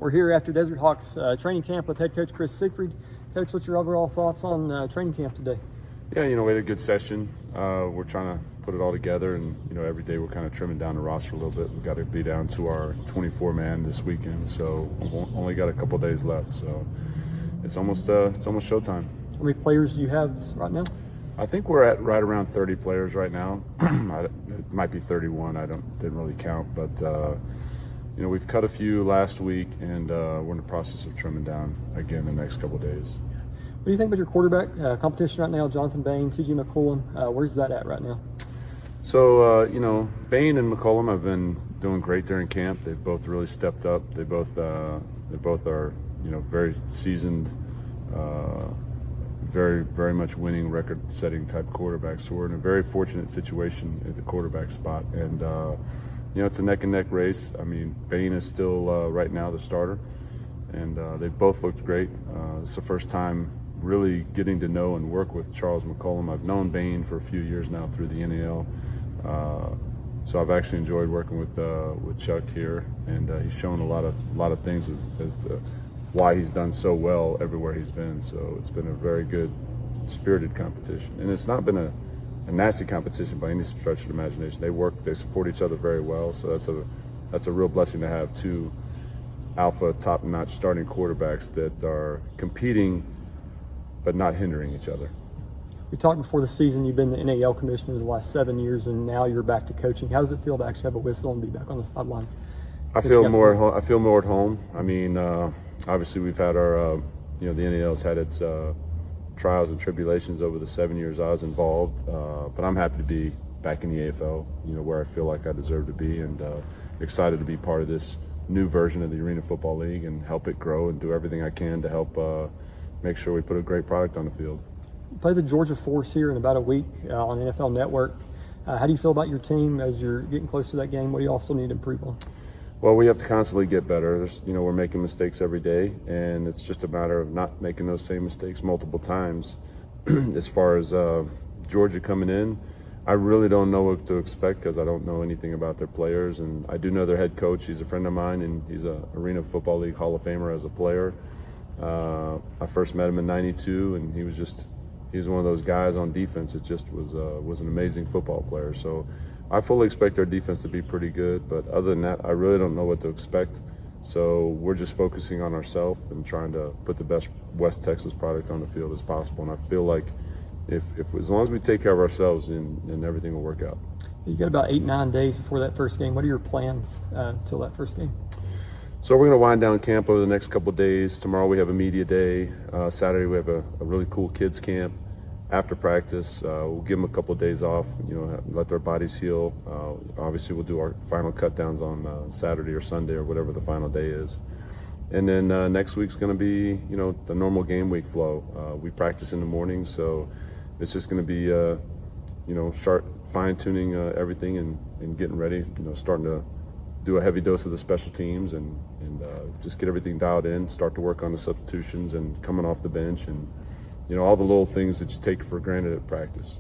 We're here after Desert Hawks training camp with head coach Chris Siegfried. Coach, what's your overall thoughts on training camp today? Yeah, we had a good session. We're trying to put it all together, and every day we're kind of trimming down the roster a little bit. We've got to be down to our 24-man this weekend, so we've only got a couple days left. So it's almost showtime. How many players do you have right now? I think we're at right around 30 players right now. It might be 31. I didn't really count, but we've cut a few last week, and we're in the process of trimming down again the next couple of days. What do you think about your quarterback competition right now? Jonathan Bain, C.J. McCollum, where's that at right now? So, Bain and McCollum have been doing great during camp. They've both really stepped up. They both are, very seasoned, very, very much winning, record-setting type quarterbacks. So we're in a very fortunate situation at the quarterback spot. And, it's a neck-and-neck race. I mean, Bain is still right now the starter, and they both looked great. It's the first time really getting to know and work with Charles McCollum. I've known Bain for a few years now through the NAL, so I've actually enjoyed working with Chuck here, and he's shown a lot of things as to why he's done so well everywhere he's been. So it's been a very good, spirited competition, and it's not been a nasty competition by any stretch of the imagination. They support each other very well, so that's a real blessing to have two alpha, top-notch starting quarterbacks that are competing but not hindering each other. We talked before the season, you've been the NAL commissioner the last 7 years, and now you're back to coaching. How does it feel to actually have a whistle and be back on the sidelines? I feel more at home. I mean, obviously we've had our, the NAL's had its trials and tribulations over the 7 years I was involved, but I'm happy to be back in the AFL, where I feel like I deserve to be, and excited to be part of this new version of the Arena Football League and help it grow and do everything I can to help make sure we put a great product on the field. You play the Georgia Force here in about a week on NFL Network. How do you feel about your team as you're getting close to that game? What do you also need to improve on? Well, we have to constantly get better. We're making mistakes every day, and it's just a matter of not making those same mistakes multiple times. As far as Georgia coming in, I really don't know what to expect because I don't know anything about their players, and I do know their head coach. He's a friend of mine, and he's a Arena Football League Hall of Famer as a player. I first met him in '92, and he was one of those guys on defense that just was an amazing football player. So I fully expect our defense to be pretty good, but other than that, I really don't know what to expect. So we're just focusing on ourselves and trying to put the best West Texas product on the field as possible. And I feel like if as long as we take care of ourselves, then everything will work out. You got about 8-9 days before that first game. What are your plans till that first game? So we're going to wind down camp over the next couple of days. Tomorrow we have a media day. Saturday we have a really cool kids camp. After practice, we'll give them a couple of days off, let their bodies heal. Obviously we'll do our final cut downs on Saturday or Sunday or whatever the final day is. And then next week's going to be, the normal game week flow. We practice in the morning, so it's just going to be, sharp fine-tuning everything and getting ready, starting to do a heavy dose of the special teams and just get everything dialed in, start to work on the substitutions and coming off the bench and, all the little things that you take for granted at practice.